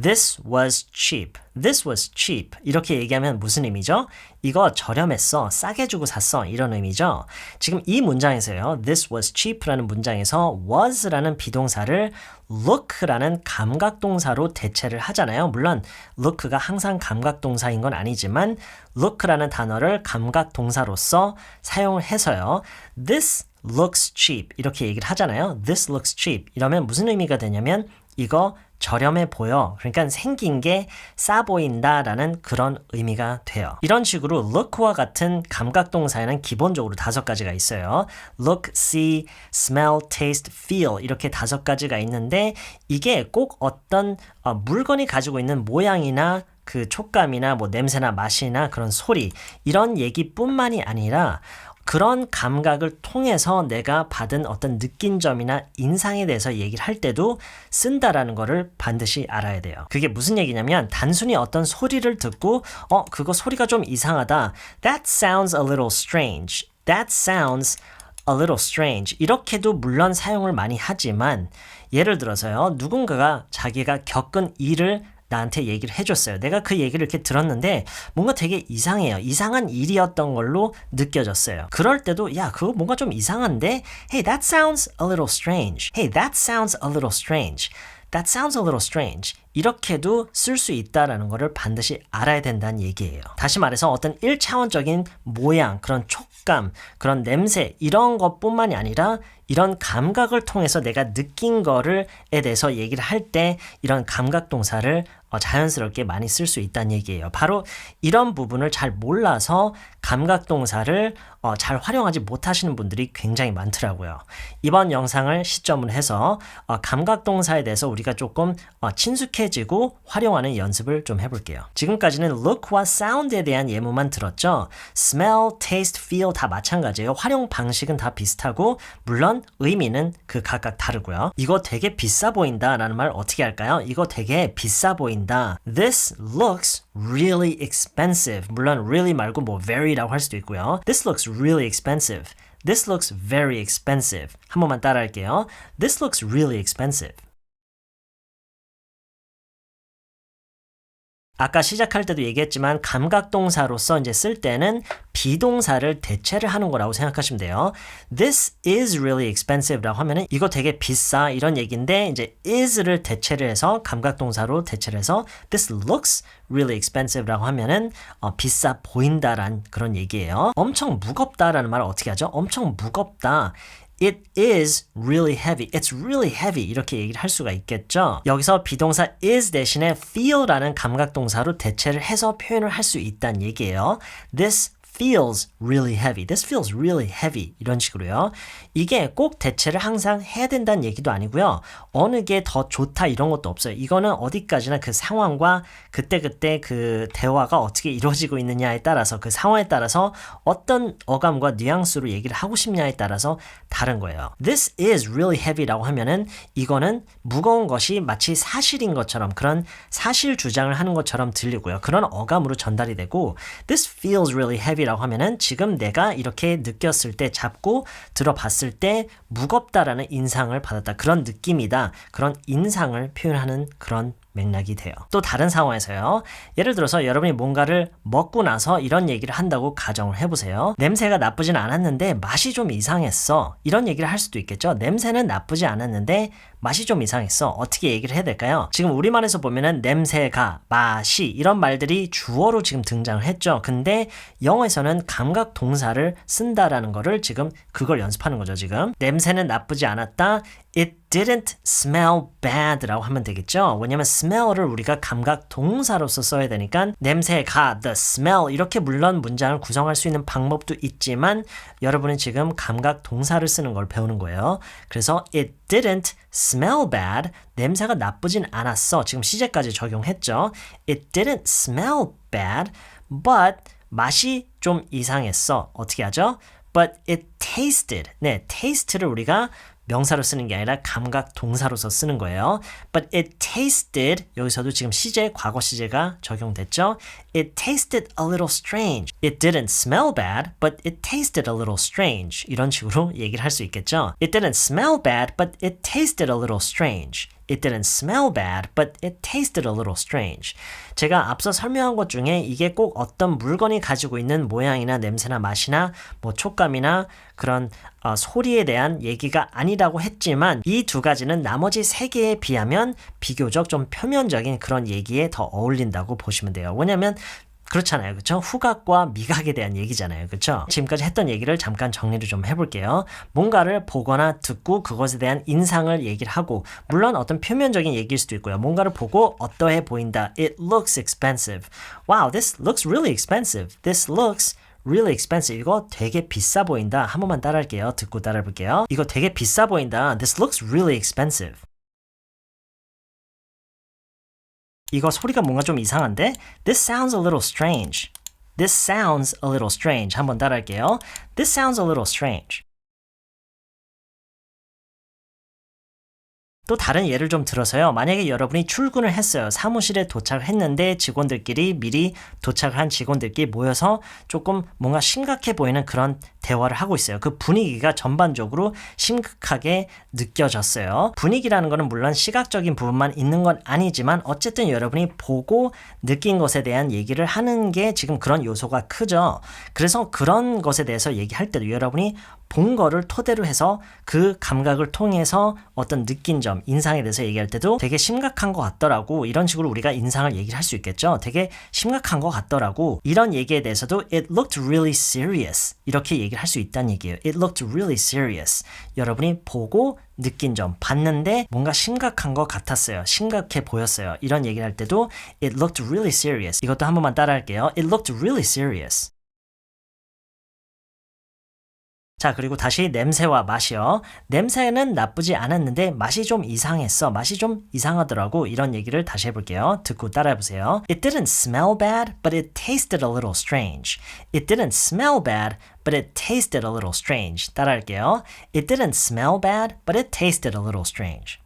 This was cheap. This was cheap. 이렇게 얘기하면 무슨 의미죠? 이거 저렴했어. 싸게 주고 샀어. 이런 의미죠. 지금 이 문장에서요. This was cheap라는 문장에서 was라는 비동사를 look라는 감각동사로 대체를 하잖아요. 물론 look가 항상 감각동사인 건 아니지만 look라는 단어를 감각동사로서 사용을 해서요. This looks cheap. 이렇게 얘기를 하잖아요. This looks cheap. 이러면 무슨 의미가 되냐면 이거 저렴해 보여. 그러니까 생긴 게 싸 보인다라는 그런 의미가 돼요. 이런 식으로 look와 같은 감각동사에는 기본적으로 5가지가 있어요. look, see, smell, taste, feel 이렇게 5가지가 있는데 이게 꼭 어떤 물건이 가지고 있는 모양이나 그 촉감이나 뭐 냄새나 맛이나 그런 소리 이런 얘기뿐만이 아니라 그런 감각을 통해서 내가 받은 어떤 느낀 점이나 인상에 대해서 얘기를 할 때도 쓴다라는 거를 반드시 알아야 돼요. 그게 무슨 얘기냐면 단순히 어떤 소리를 듣고 그거 소리가 좀 이상하다. That sounds a little strange. That sounds a little strange. 이렇게도 물론 사용을 많이 하지만 예를 들어서요. 누군가가 자기가 겪은 일을 나한테 얘기를 해줬어요. 내가 그 얘기를 이렇게 들었는데 뭔가 되게 이상해요. 이상한 일이었던 걸로 느껴졌어요. 그럴 때도 야 그거 뭔가 좀 이상한데 Hey, that sounds a little strange. Hey, that sounds a little strange. That sounds a little strange. 이렇게도 쓸 수 있다라는 것을 반드시 알아야 된다는 얘기예요. 다시 말해서 어떤 1차원적인 모양, 그런 촉감, 그런 냄새 이런 것뿐만이 아니라 이런 감각을 통해서 내가 느낀 거에 대해서 얘기를 할 때 이런 감각 동사를 자연스럽게 많이 쓸 수 있다는 얘기예요. 바로 이런 부분을 잘 몰라서 감각 동사를 잘 활용하지 못하시는 분들이 굉장히 많더라고요. 이번 영상을 시점으로 해서 감각 동사에 대해서 우리가 조금 친숙해지고 활용하는 연습을 좀 해볼게요. 지금까지는 look와 sound에 대한 예문만 들었죠. smell, taste, feel 다 마찬가지예요. 활용 방식은 다 비슷하고 물론 의미는 그 각각 다르고요. 이거 되게 비싸 보인다 라는 말 어떻게 할까요? 이거 되게 비싸 보인다. This looks really expensive. 물론 really 말고 뭐 very라고 할 수도 있고요. This looks really expensive. This looks very expensive. 한 번만 따라 할게요. This looks really expensive. 아까 시작할 때도 얘기했지만 감각동사로서 이제 쓸 때는 비동사를 대체를 하는 거라고 생각하시면 돼요. This is really expensive라고 하면은 이거 되게 비싸 이런 얘기인데 이제 is를 대체를 해서 감각동사로 대체를 해서 This looks really expensive라고 하면은 비싸 보인다란 그런 얘기예요. 엄청 무겁다라는 말을 어떻게 하죠? 엄청 무겁다. It is really heavy. It's really heavy. 이렇게 얘기를 할 수가 있겠죠. 여기서 비동사 is 대신에 feel라는 감각동사로 대체를 해서 표현을 할 수 있다는 얘기예요. This feels really heavy. This feels really heavy. 이런 식으로요. 이게 꼭 대체를 항상 해야 된다는 얘기도 아니고요. 어느 게 더 좋다 이런 것도 없어요. 이거는 어디까지나 그 상황과 그때그때 그 대화가 어떻게 이루어지고 있느냐에 따라서 그 상황에 따라서 어떤 어감과 뉘앙스로 얘기를 하고 싶냐에 따라서 다른 거예요. This is really heavy라고 하면은 이거는 무거운 것이 마치 사실인 것처럼 그런 사실 주장을 하는 것처럼 들리고요. 그런 어감으로 전달이 되고 This feels really heavy 라고 하면은 지금 내가 이렇게 느꼈을 때 잡고 들어봤을 때 무겁다라는 인상을 받았다. 그런 느낌이다. 그런 인상을 표현하는 그런 맥락이 돼요. 또 다른 상황에서요. 예를 들어서 여러분이 뭔가를 먹고 나서 이런 얘기를 한다고 가정을 해보세요. 냄새가 나쁘진 않았는데 맛이 좀 이상했어. 이런 얘기를 할 수도 있겠죠. 냄새는 나쁘지 않았는데 맛이 좀 이상했어. 어떻게 얘기를 해야 될까요? 지금 우리말에서 보면은 냄새가, 맛이 이런 말들이 주어로 지금 등장을 했죠. 근데 영어에서는 감각 동사를 쓴다라는 거를 지금 그걸 연습하는 거죠. 지금 냄새는 나쁘지 않았다. It didn't smell bad 라고 하면 되겠죠. 왜냐면 smell을 우리가 감각 동사로서 써야 되니까 냄새가, the smell 이렇게 물론 문장을 구성할 수 있는 방법도 있지만 여러분은 지금 감각 동사를 쓰는 걸 배우는 거예요. 그래서 it didn't smell bad 냄새가 나쁘진 않았어. 지금 시제까지 적용했죠. It didn't smell bad but 맛이 좀 이상했어. 어떻게 하죠? But it tasted. 네, taste를 우리가 명사로 쓰는 게 아니라 감각 동사로서 쓰는 거예요. But it tasted 여기서도 지금 시제, 과거 시제가 적용됐죠. It tasted a little strange. It didn't smell bad, but it tasted a little strange. 이런 식으로 얘기를 할 수 있겠죠. It didn't smell bad, but it tasted a little strange. It didn't smell bad, but it tasted a little strange. 제가 앞서 설명한 것 중에 이게 꼭 어떤 물건이 가지고 있는 모양이나 냄새나 맛이나 뭐 촉감이나 그런 소리에 대한 얘기가 아니라고 했지만 이 두 가지는 나머지 세 개에 비하면 비교적 좀 표면적인 그런 얘기에 더 어울린다고 보시면 돼요. 왜냐면 그렇잖아요. 그렇죠? 후각과 미각에 대한 얘기잖아요. 그렇죠? 지금까지 했던 얘기를 잠깐 정리를 좀 해볼게요. 뭔가를 보거나 듣고 그것에 대한 인상을 얘기를 하고 물론 어떤 표면적인 얘기일 수도 있고요. 뭔가를 보고 어떠해 보인다. It looks expensive. Wow, this looks really expensive. This looks really expensive. 이거 되게 비싸 보인다. 한 번만 따라할게요. 듣고 따라해볼게요. 이거 되게 비싸 보인다. This looks really expensive. 이거 소리가 뭔가 좀 이상한데? This sounds a little strange. This sounds a little strange. 한번 따라할게요. This sounds a little strange. 또 다른 예를 좀 들어서요. 만약에 여러분이 출근을 했어요. 사무실에 도착을 했는데 직원들끼리 미리 도착을 한 직원들끼리 모여서 조금 뭔가 심각해 보이는 그런 대화를 하고 있어요. 그 분위기가 전반적으로 심각하게 느껴졌어요. 분위기라는 거는 물론 시각적인 부분만 있는 건 아니지만 어쨌든 여러분이 보고 느낀 것에 대한 얘기를 하는 게 지금 그런 요소가 크죠. 그래서 그런 것에 대해서 얘기할 때도 여러분이 본 거를 토대로 해서 그 감각을 통해서 어떤 느낀 점, 인상에 대해서 얘기할 때도 되게 심각한 것 같더라고. 이런 식으로 우리가 인상을 얘기를 할 수 있겠죠. 되게 심각한 것 같더라고. 이런 얘기에 대해서도 it looked really serious. 이렇게 얘기를 할 수 있다는 얘기예요. It looked really serious. 여러분이 보고 느낀 점, 봤는데 뭔가 심각한 것 같았어요. 심각해 보였어요. 이런 얘기를 할 때도 it looked really serious. 이것도 한 번만 따라할게요. It looked really serious. 자, 그리고 다시 냄새와 맛이요. 냄새는 나쁘지 않았는데 맛이 좀 이상했어. 맛이 좀 이상하더라고. 이런 얘기를 다시 해볼게요. 듣고 따라해보세요. It didn't smell bad, but it tasted a little strange. It didn't smell bad, but it tasted a little strange. 따라할게요. It didn't smell bad, but it tasted a little strange.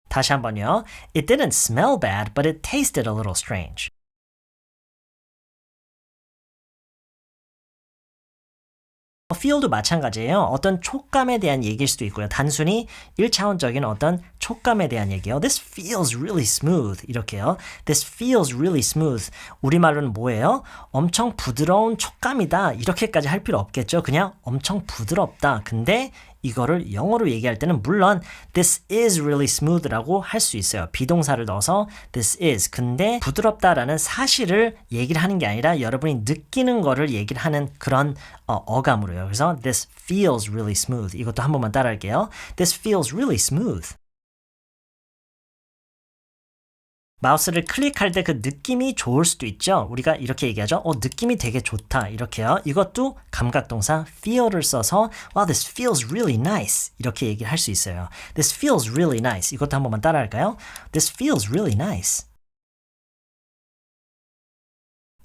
다시 한번요. It didn't smell bad, but it tasted a little strange. feel도 마찬가지예요. 어떤 촉감에 대한 얘기일 수도 있고요. 단순히 1차원적인 어떤 촉감에 대한 얘기예요. This feels really smooth. 이렇게요. This feels really smooth. 우리말로는 뭐예요? 엄청 부드러운 촉감이다. 이렇게까지 할 필요 없겠죠. 그냥 엄청 부드럽다. 근데 이거를 영어로 얘기할 때는 물론 this is really smooth라고 할 수 있어요. 비동사를 넣어서 this is. 근데 부드럽다라는 사실을 얘기를 하는 게 아니라 여러분이 느끼는 거를 얘기를 하는 그런 어감으로요. 그래서 this feels really smooth. 이것도 한 번만 따라할게요. This feels really smooth. 마우스를 클릭할 때 그 느낌이 좋을 수도 있죠. 우리가 이렇게 얘기하죠. 느낌이 되게 좋다. 이렇게요. 이것도 감각동사 feel을 써서 wow, this feels really nice. 이렇게 얘기를 할 수 있어요. This feels really nice. 이것도 한 번만 따라할까요? This feels really nice.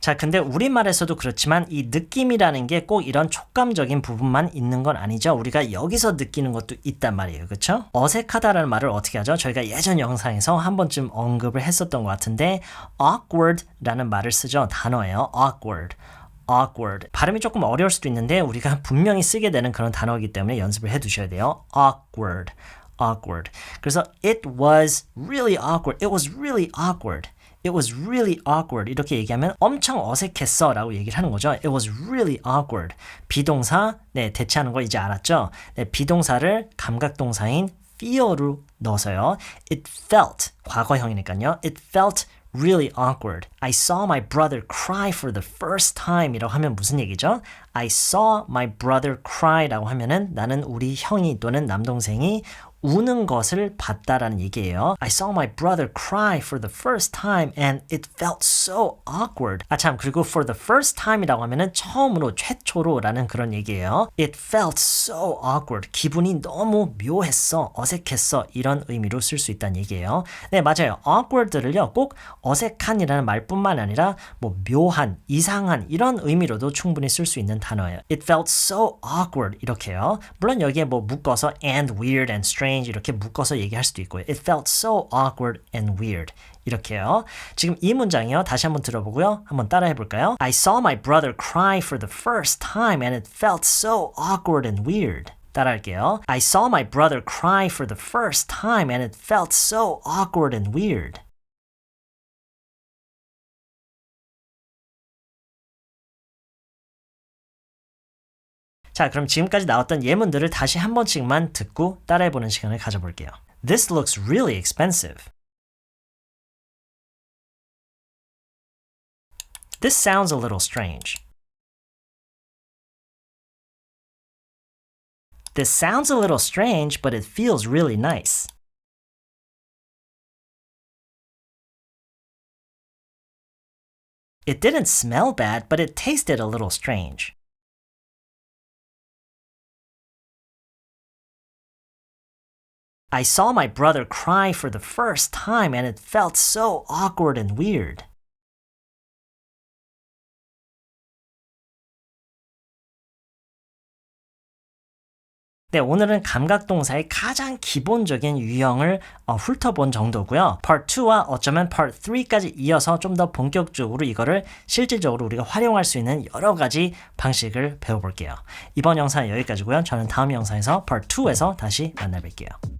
자, 근데 우리말에서도 그렇지만 이 느낌이라는 게 꼭 이런 촉감적인 부분만 있는 건 아니죠. 우리가 여기서 느끼는 것도 있단 말이에요. 그렇죠? 어색하다라는 말을 어떻게 하죠? 저희가 예전 영상에서 한 번쯤 언급을 했었던 것 같은데 awkward라는 말을 쓰죠. 단어예요. awkward. awkward. 발음이 조금 어려울 수도 있는데 우리가 분명히 쓰게 되는 그런 단어이기 때문에 연습을 해 두셔야 돼요. awkward. awkward. 그래서 it was really awkward. It was really awkward. It was really awkward. 이렇게 얘기하면 엄청 어색했어 라고 얘기를 하는 거죠. It was really awkward. 비동사, 대체하는 거 이제 알았죠? 비동사를 감각동사인 feel로 넣어서요. It felt, 과거형이니까요. It felt really awkward. I saw my brother cry for the first time 이라고 하면 무슨 얘기죠? I saw my brother cry 라고 하면은 나는 우리 형이 또는 남동생이 우는 것을 봤다라는 얘기예요. I saw my brother cry for the first time and it felt so awkward. 참, 그리고 for the first time이라고 하면은 처음으로, 최초로라는 그런 얘기예요. It felt so awkward. 기분이 너무 묘했어, 어색했어 이런 의미로 쓸 수 있다는 얘기예요. 네, 맞아요. awkward를요 꼭 어색한이라는 말뿐만 아니라 뭐 묘한, 이상한 이런 의미로도 충분히 쓸 수 있는 단어 단어예요. It felt so awkward 이렇게요. 물론 여기에 뭐 묶어서 and weird and strange 이렇게 묶어서 얘기할 수도 있고요. It felt so awkward and weird 이렇게요. 지금 이 문장이요. 다시 한번 들어보고요. 한번 따라해 볼까요? I saw my brother cry for the first time and it felt so awkward and weird. 따라할게요. I saw my brother cry for the first time and it felt so awkward and weird. 자, 그럼 지금까지 나왔던 예문들을 다시 한 번씩만 듣고 따라해보는 시간을 가져볼게요. This looks really expensive. This sounds a little strange. This sounds a little strange, but it feels really nice. It didn't smell bad, but it tasted a little strange. I saw my brother cry for the first time and it felt so awkward and weird. 네, 오늘은 감각동사의 가장 기본적인 유형을 훑어본 정도고요. Part 2와 어쩌면 Part 3까지 이어서 좀 더 본격적으로 이거를 실질적으로 우리가 활용할 수 있는 여러 가지 방식을 배워볼게요. 이번 영상은 여기까지고요. 저는 다음 영상에서 Part 2에서 다시 만나뵐게요.